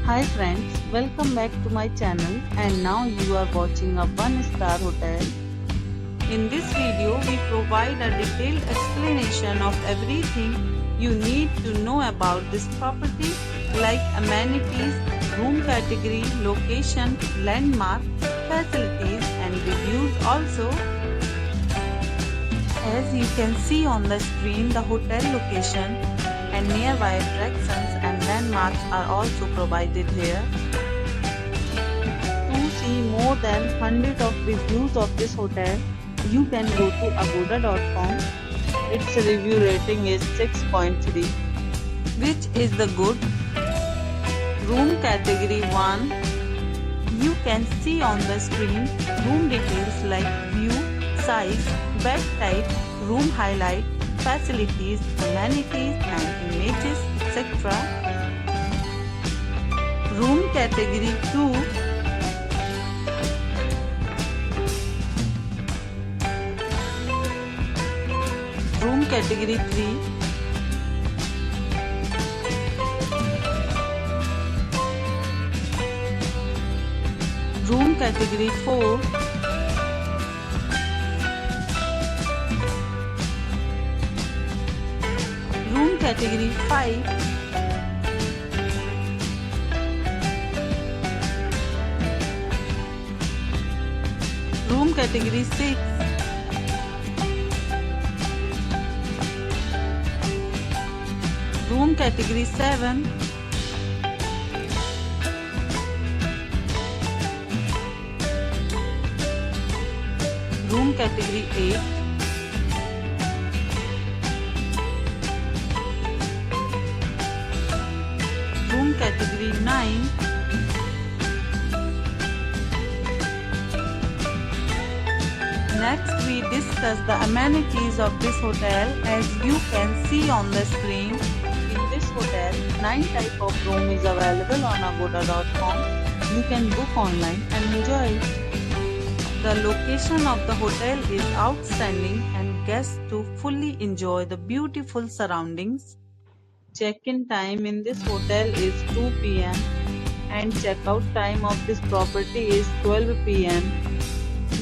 Hi friends, welcome back to my channel and now you are watching a 1-star hotel. In this video, we provide a detailed explanation of everything you need to know about this property like amenities, room category, location, landmark, facilities and reviews also. As you can see on the screen, the hotel location and nearby attractions and landmarks are also provided here. To see more than 100 of reviews of this hotel, you can go to accommodations.com. Its review rating is 6.3, which is the good. Room category 1. You can see on the screen room details like view, size, bed type, room highlight, facilities, amenities and images, etc. Room category 2. Room category 3. Room category 4. Room category 5. Room category 6. Room category 7. Room category 8. Room category 9. Next we discuss the amenities of this hotel. As you can see on the screen, in this hotel 9 type of room is available on agoda.com. You can book online and enjoy it. The location of the hotel is outstanding and guests to fully enjoy the beautiful surroundings. Check-in time in this hotel is 2 p.m. and check-out time of this property is 12 p.m.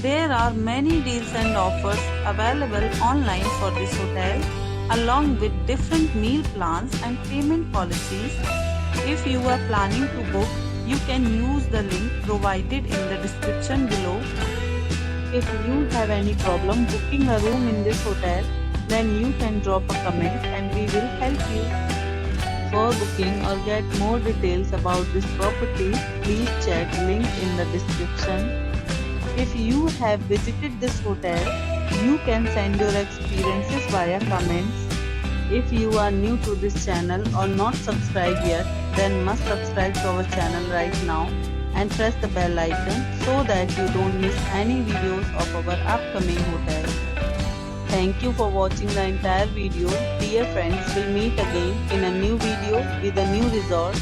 There are many deals and offers available online for this hotel, along with different meal plans and payment policies. If you are planning to book, you can use the link provided in the description below. If you have any problem booking a room in this hotel, then you can drop a comment and we will help you. For booking or get more details about this property, please check link in the description. If you have visited this hotel, you can send your experiences via comments. If you are new to this channel or not subscribed yet, then must subscribe to our channel right now and press the bell icon so that you don't miss any videos of our upcoming hotel. Thank you for watching the entire video. Dear friends, we'll meet again in a new video with a new resort.